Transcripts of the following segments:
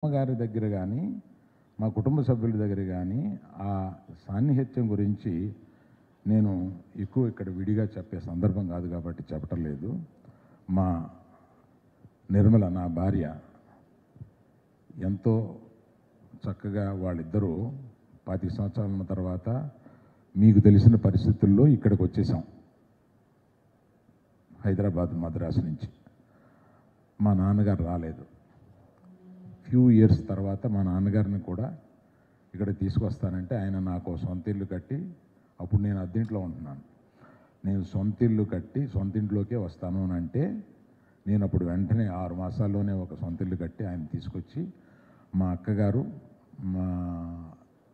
అమ్మగారి దగ్గర కానీ మా కుటుంబ సభ్యుల దగ్గర కానీ ఆ సాన్నిహిత్యం గురించి నేను ఎక్కువ ఇక్కడ విడిగా చెప్పే సందర్భం కాదు కాబట్టి చెప్పటం లేదు. మా నిర్మల నా భార్య ఎంతో చక్కగా వాళ్ళిద్దరూ 25 సంవత్సరాల తర్వాత మీకు తెలిసిన పరిస్థితుల్లో ఇక్కడికి వచ్చేసాం, హైదరాబాద్ మద్రాసు నుంచి. మా నాన్నగారు రాలేదు. ఫ్యూ ఇయర్స్ తర్వాత మా నాన్నగారిని కూడా ఇక్కడ తీసుకొస్తానంటే ఆయన నాకు సొంత ఇల్లు కట్టి, అప్పుడు నేను అద్దెంట్లో ఉంటున్నాను, నేను సొంత ఇల్లు కట్టి సొంత ఇంట్లోకే వస్తాను అని అంటే నేను అప్పుడు వెంటనే 6 మాసాల్లోనే ఒక సొంత ఇల్లు కట్టి ఆయన తీసుకొచ్చి మా అక్కగారు మా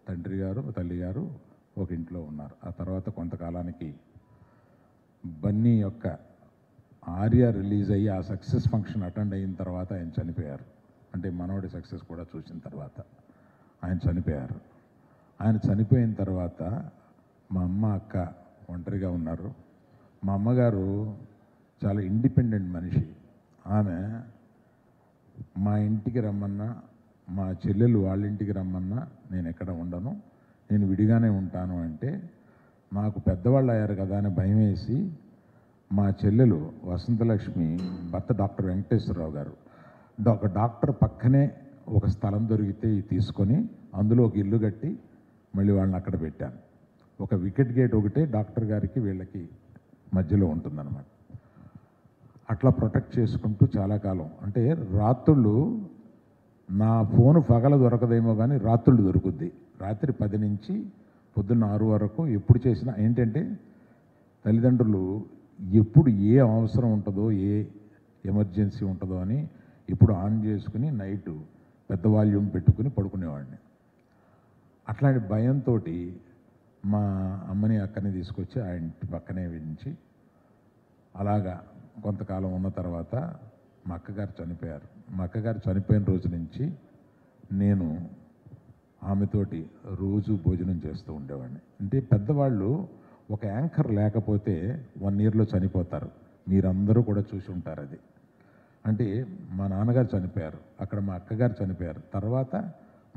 తండ్రి గారు తల్లి గారు ఒక ఇంట్లో ఉన్నారు. ఆ తర్వాత కొంతకాలానికి బన్నీ యొక్క ఆర్య రిలీజ్ అయ్యి ఆ సక్సెస్ ఫంక్షన్ అటెండ్ అయిన తర్వాత ఆయన చనిపోయారు. అంటే మనోడి సక్సెస్ కూడా చూసిన తర్వాత ఆయన చనిపోయారు. ఆయన చనిపోయిన తర్వాత మా అమ్మ అక్క ఒంటరిగా ఉన్నారు. మా అమ్మగారు చాలా ఇండిపెండెంట్ మనిషి. ఆమె మా ఇంటికి రమ్మన్నా, మా చెల్లెలు వాళ్ళ ఇంటికి రమ్మన్నా నేను ఎక్కడ ఉండను, నేను విడిగానే ఉంటాను అంటే నాకు పెద్దవాళ్ళు అయ్యారు కదా అని భయం వేసి మా చెల్లెలు వసంతలక్ష్మి భర్త డాక్టర్ వెంకటేశ్వరరావు గారు ఒక డాక్టర్ పక్కనే ఒక స్థలం దొరికితే తీసుకొని అందులో ఒక ఇల్లు కట్టి మళ్ళీ వాళ్ళని అక్కడ పెట్టాను. ఒక వికెట్ గేట్ ఒకటే డాక్టర్ గారికి వీళ్ళకి మధ్యలో ఉంటుందన్నమాట. అట్లా ప్రొటెక్ట్ చేసుకుంటూ చాలా కాలం, అంటే రాత్రుళ్ళు నా ఫోను పగల దొరకదేమో కానీ రాత్రుళ్ళు దొరుకుద్ది. రాత్రి 10 నుంచి పొద్దున్న 6 వరకు ఎప్పుడు చేసినా ఏంటంటే తల్లిదండ్రులు ఎప్పుడు ఏ అవసరం ఉంటుందో ఏ ఎమర్జెన్సీ ఉంటుందో అని ఇప్పుడు ఆన్ చేసుకుని నైటు పెద్ద వాల్యూమ్ పెట్టుకుని పడుకునేవాడిని. అట్లాంటి భయంతో మా అమ్మని అక్కని తీసుకొచ్చి ఆ ఇంటి పక్కనే వించి అలాగా కొంతకాలం ఉన్న తర్వాత మా అక్కగారు చనిపోయారు. మా అక్కగారు చనిపోయిన రోజు నుంచి నేను ఆమెతోటి రోజు భోజనం చేస్తూ ఉండేవాడిని. అంటే పెద్దవాళ్ళు ఒక యాంకర్ లేకపోతే 1 ఇయర్లో చనిపోతారు. మీరందరూ కూడా చూసి ఉంటారు అది. అంటే మా నాన్నగారు చనిపోయారు, అక్కడ మా అక్కగారు చనిపోయారు, తర్వాత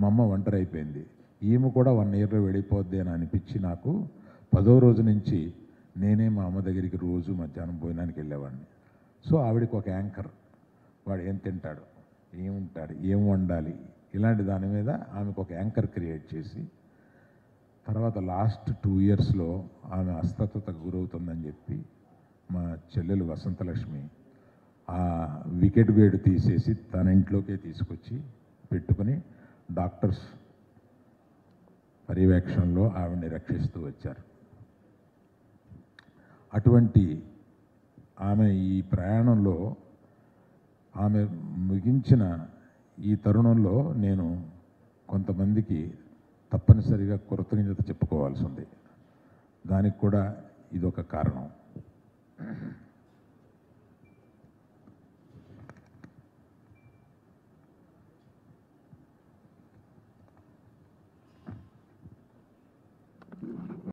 మా అమ్మ ఒంటరి అయిపోయింది. ఈమె కూడా 1 ఇయర్లో వెళ్ళిపోద్ది అని అనిపించి నాకు 10వ రోజు నుంచి నేనే మా అమ్మ దగ్గరికి రోజు మధ్యాహ్నం భోజనానికి వెళ్ళేవాడిని. సో ఆవిడికి ఒక యాంకర్, వాడు ఏం తింటాడు, ఏముంటాడు, ఏం వండాలి, ఇలాంటి దాని మీద ఆమెకు ఒక యాంకర్ క్రియేట్ చేసి తర్వాత లాస్ట్ 2 ఇయర్స్లో ఆమె అస్వస్థతకు గురవుతుందని చెప్పి మా చెల్లెలు వసంతలక్ష్మి ఆ వికెట్ గేట్ తీసేసి తన ఇంట్లోకే తీసుకొచ్చి పెట్టుకుని డాక్టర్స్ పర్యవేక్షణలో ఆవిడని రక్షిస్తూ వచ్చారు. అటువంటి ఆమె ఈ ప్రయాణంలో ఆమె ముగించిన ఈ తరుణంలో నేను కొంతమందికి తప్పనిసరిగా కృతజ్ఞత చెప్పుకోవాల్సి ఉంది. దానికి కూడా ఇదొక కారణం.